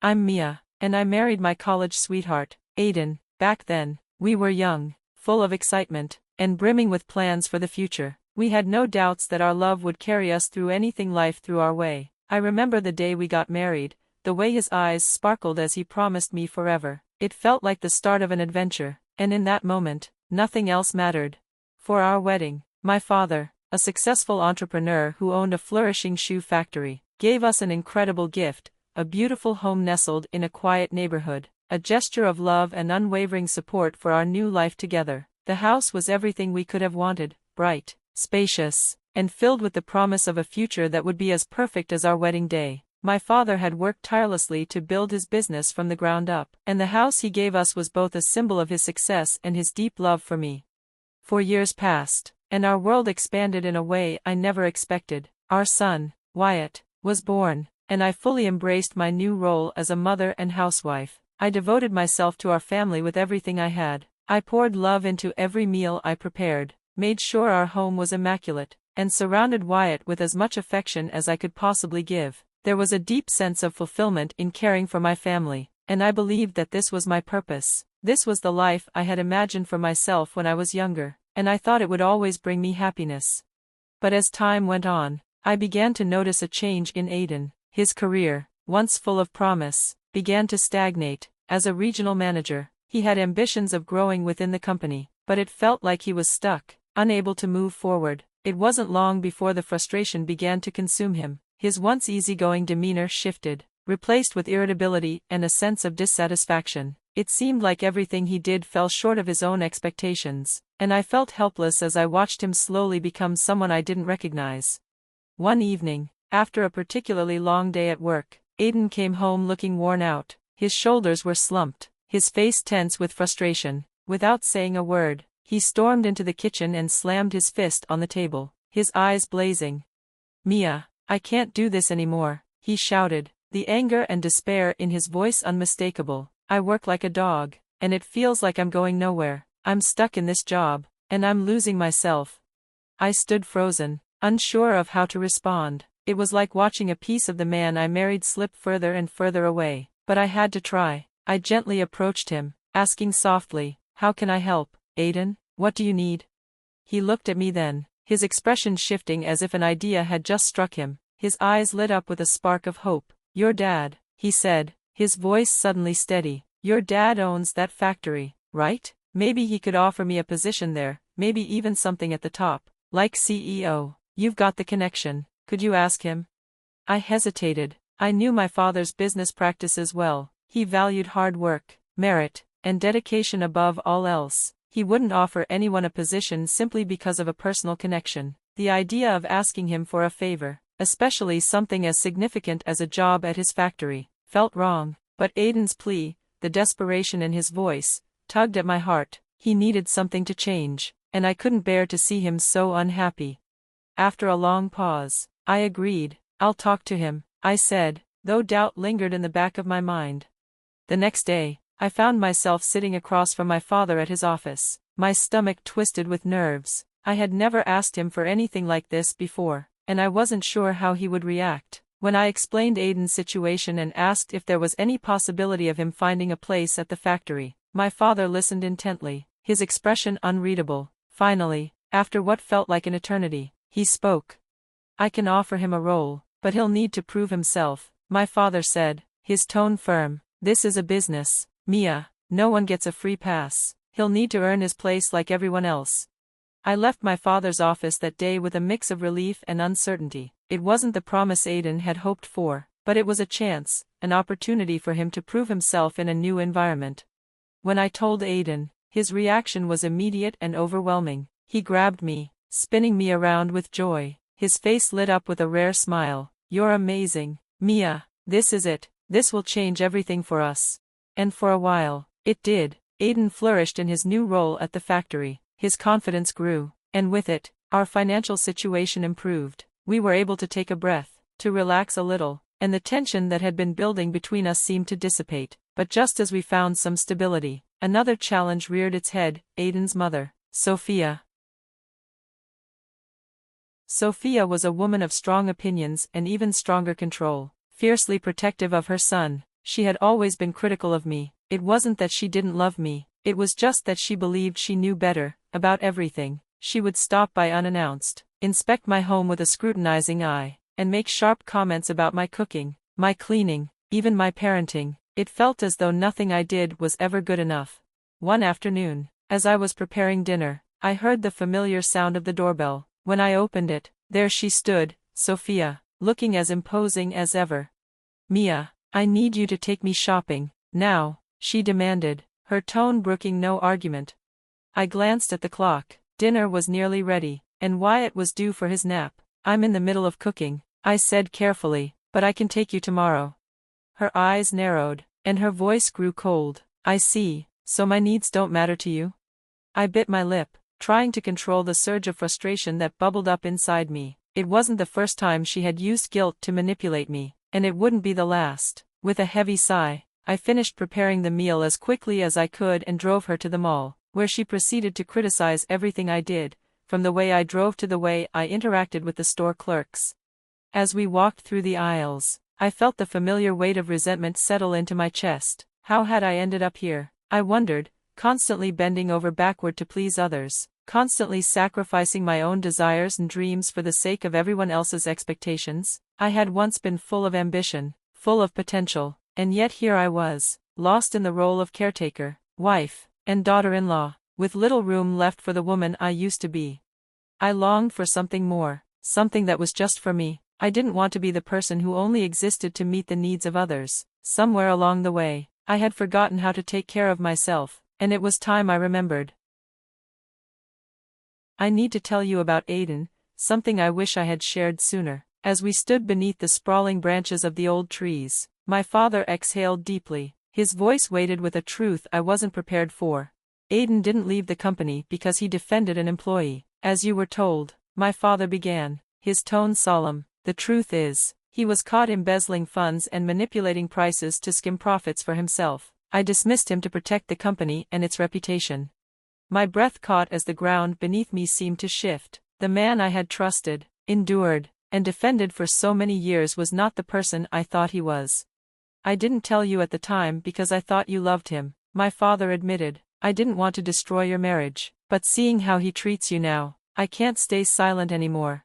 I'm Mia, and I married my college sweetheart, Aiden. Back then, we were young, full of excitement, and brimming with plans for the future. We had no doubts that our love would carry us through anything life threw our way. I remember the day we got married, the way his eyes sparkled as he promised me forever. It felt like the start of an adventure, and in that moment, nothing else mattered. For our wedding, my father, a successful entrepreneur who owned a flourishing shoe factory, gave us an incredible gift, a beautiful home nestled in a quiet neighborhood, a gesture of love and unwavering support for our new life together. The house was everything we could have wanted, bright, spacious, and filled with the promise of a future that would be as perfect as our wedding day. My father had worked tirelessly to build his business from the ground up, and the house he gave us was both a symbol of his success and his deep love for me. 4 years passed, and our world expanded in a way I never expected. Our son, Wyatt, was born, and I fully embraced my new role as a mother and housewife. I devoted myself to our family with everything I had. I poured love into every meal I prepared, made sure our home was immaculate, and surrounded Wyatt with as much affection as I could possibly give. There was a deep sense of fulfillment in caring for my family, and I believed that this was my purpose. This was the life I had imagined for myself when I was younger, and I thought it would always bring me happiness. But as time went on, I began to notice a change in Aiden. His career, once full of promise, began to stagnate. As a regional manager, he had ambitions of growing within the company, but it felt like he was stuck, unable to move forward. It wasn't long before the frustration began to consume him. His once easygoing demeanor shifted, replaced with irritability and a sense of dissatisfaction. It seemed like everything he did fell short of his own expectations, and I felt helpless as I watched him slowly become someone I didn't recognize. One evening, after a particularly long day at work, Aiden came home looking worn out. His shoulders were slumped, his face tense with frustration. Without saying a word, he stormed into the kitchen and slammed his fist on the table, his eyes blazing. "Mia, I can't do this anymore," he shouted, the anger and despair in his voice unmistakable. "I work like a dog, and it feels like I'm going nowhere. I'm stuck in this job, and I'm losing myself." I stood frozen, unsure of how to respond. It was like watching a piece of the man I married slip further and further away, but I had to try. I gently approached him, asking softly, "How can I help, Aiden? What do you need?" He looked at me then, his expression shifting as if an idea had just struck him. His eyes lit up with a spark of hope. "Your dad," he said, his voice suddenly steady. "Your dad owns that factory, right? Maybe he could offer me a position there, maybe even something at the top, like CEO. You've got the connection. Could you ask him?" I hesitated. I knew my father's business practices well. He valued hard work, merit, and dedication above all else. He wouldn't offer anyone a position simply because of a personal connection. The idea of asking him for a favor, especially something as significant as a job at his factory, felt wrong. But Aiden's plea, the desperation in his voice, tugged at my heart. He needed something to change, and I couldn't bear to see him so unhappy. After a long pause, I agreed. "I'll talk to him," I said, though doubt lingered in the back of my mind. The next day, I found myself sitting across from my father at his office, my stomach twisted with nerves. I had never asked him for anything like this before, and I wasn't sure how he would react. When I explained Aiden's situation and asked if there was any possibility of him finding a place at the factory, my father listened intently, his expression unreadable. Finally, after what felt like an eternity, he spoke. "I can offer him a role, but he'll need to prove himself," my father said, his tone firm. "This is a business, Mia. No one gets a free pass. He'll need to earn his place like everyone else." I left my father's office that day with a mix of relief and uncertainty. It wasn't the promise Aiden had hoped for, but it was a chance, an opportunity for him to prove himself in a new environment. When I told Aiden, his reaction was immediate and overwhelming. He grabbed me, spinning me around with joy. His face lit up with a rare smile. "You're amazing, Mia. This is it. This will change everything for us." And for a while, it did. Aiden flourished in his new role at the factory. His confidence grew, and with it, our financial situation improved. We were able to take a breath, to relax a little, and the tension that had been building between us seemed to dissipate. But just as we found some stability, another challenge reared its head: Aiden's mother, Sophia. Sophia was a woman of strong opinions and even stronger control, fiercely protective of her son, She had always been critical of me. It wasn't that she didn't love me, it was just that she believed she knew better, about everything. She would stop by unannounced, inspect my home with a scrutinizing eye, and make sharp comments about my cooking, my cleaning, even my parenting. It felt as though nothing I did was ever good enough. One afternoon, as I was preparing dinner, I heard the familiar sound of the doorbell. When I opened it, there she stood, Sophia, looking as imposing as ever. "Mia, I need you to take me shopping, now," she demanded, her tone brooking no argument. I glanced at the clock. Dinner was nearly ready, and Wyatt was due for his nap. "I'm in the middle of cooking," I said carefully, "but I can take you tomorrow." Her eyes narrowed, and her voice grew cold. "I see, so my needs don't matter to you?" I bit my lip, trying to control the surge of frustration that bubbled up inside me. It wasn't the first time she had used guilt to manipulate me, and it wouldn't be the last. With a heavy sigh, I finished preparing the meal as quickly as I could and drove her to the mall, where she proceeded to criticize everything I did, from the way I drove to the way I interacted with the store clerks. As we walked through the aisles, I felt the familiar weight of resentment settle into my chest. How had I ended up here? I wondered, constantly bending over backward to please others, constantly sacrificing my own desires and dreams for the sake of everyone else's expectations. I had once been full of ambition, full of potential, and yet here I was, lost in the role of caretaker, wife, and daughter-in-law, with little room left for the woman I used to be. I longed for something more, something that was just for me. I didn't want to be the person who only existed to meet the needs of others. Somewhere along the way, I had forgotten how to take care of myself, and it was time I remembered. I need to tell you about Aiden, something I wish I had shared sooner. As we stood beneath the sprawling branches of the old trees, my father exhaled deeply. His voice weighted with a truth I wasn't prepared for. "Aiden didn't leave the company because he defended an employee, as you were told," my father began, his tone solemn. "The truth is, he was caught embezzling funds and manipulating prices to skim profits for himself. I dismissed him to protect the company and its reputation." My breath caught as the ground beneath me seemed to shift. The man I had trusted, endured, and defended for so many years was not the person I thought he was. "I didn't tell you at the time because I thought you loved him," my father admitted. "I didn't want to destroy your marriage, but seeing how he treats you now, I can't stay silent anymore."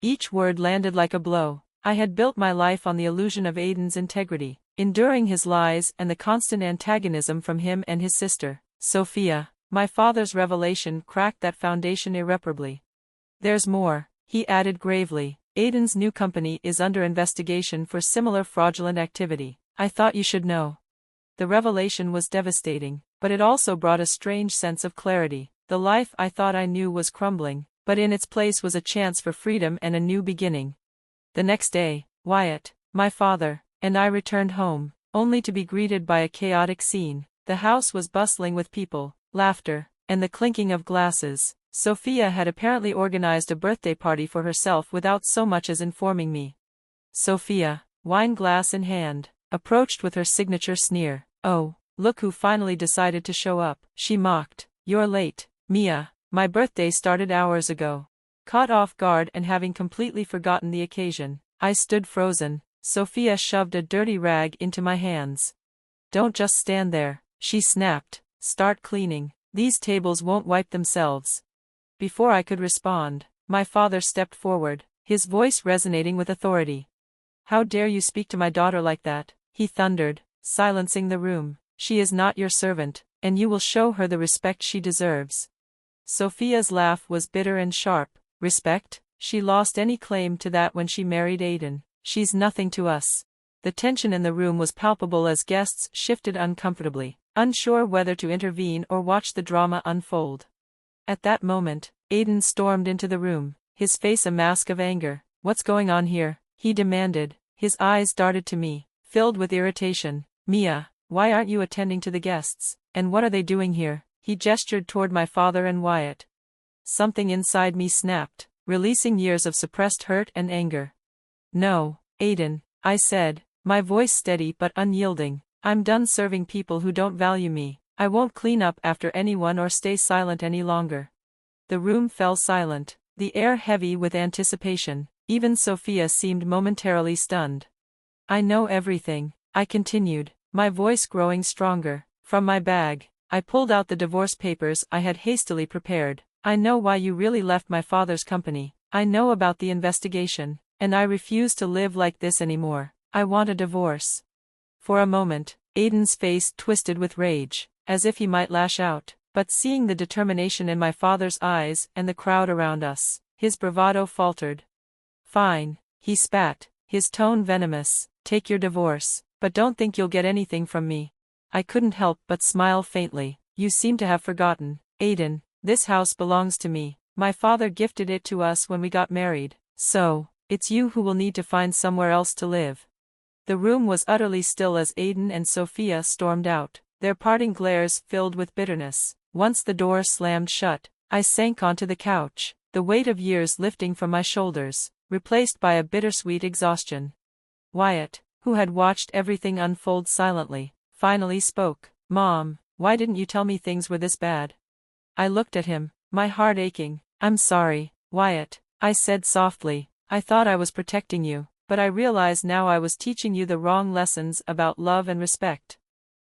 Each word landed like a blow. I had built my life on the illusion of Aiden's integrity, enduring his lies and the constant antagonism from him and his sister, Sophia. My father's revelation cracked that foundation irreparably. "There's more," he added gravely. "Aiden's new company is under investigation for similar fraudulent activity. I thought you should know." The revelation was devastating, but it also brought a strange sense of clarity. The life I thought I knew was crumbling, but in its place was a chance for freedom and a new beginning. The next day, Wyatt, my father, and I returned home, only to be greeted by a chaotic scene. The house was bustling with people, laughter, and the clinking of glasses. Sophia had apparently organized a birthday party for herself without so much as informing me. Sophia, wine glass in hand, approached with her signature sneer. "Oh, look who finally decided to show up," she mocked. "You're late, Mia. My birthday started hours ago." Caught off guard and having completely forgotten the occasion, I stood frozen. Sophia shoved a dirty rag into my hands. "Don't just stand there," she snapped. "Start cleaning. These tables won't wipe themselves." Before I could respond, my father stepped forward, his voice resonating with authority. "How dare you speak to my daughter like that?" he thundered, silencing the room. "She is not your servant, and you will show her the respect she deserves." Sophia's laugh was bitter and sharp. "Respect? She lost any claim to that when she married Aiden. She's nothing to us." The tension in the room was palpable as guests shifted uncomfortably, unsure whether to intervene or watch the drama unfold. At that moment, Aiden stormed into the room, his face a mask of anger. "What's going on here?" he demanded. His eyes darted to me, filled with irritation. "Mia, why aren't you attending to the guests? And what are they doing here?" He gestured toward my father and Wyatt. Something inside me snapped, releasing years of suppressed hurt and anger. "No, Aiden," I said, my voice steady but unyielding. "I'm done serving people who don't value me. I won't clean up after anyone or stay silent any longer." The room fell silent, the air heavy with anticipation. Even Sophia seemed momentarily stunned. "I know everything," I continued, my voice growing stronger. From my bag, I pulled out the divorce papers I had hastily prepared. I know why you really left my father's company. I know about the investigation, and I refuse to live like this anymore. I want a divorce. For a moment, Aiden's face twisted with rage, as if he might lash out, but seeing the determination in my father's eyes and the crowd around us, his bravado faltered. Fine, he spat, his tone venomous, take your divorce, but don't think you'll get anything from me. I couldn't help but smile faintly. You seem to have forgotten, Aiden, this house belongs to me. My father gifted it to us when we got married, so, it's you who will need to find somewhere else to live. The room was utterly still as Aiden and Sophia stormed out, their parting glares filled with bitterness. Once the door slammed shut, I sank onto the couch, the weight of years lifting from my shoulders, replaced by a bittersweet exhaustion. Wyatt, who had watched everything unfold silently, finally spoke. Mom, why didn't you tell me things were this bad? I looked at him, my heart aching. I'm sorry, Wyatt, I said softly. I thought I was protecting you, but I realize now I was teaching you the wrong lessons about love and respect.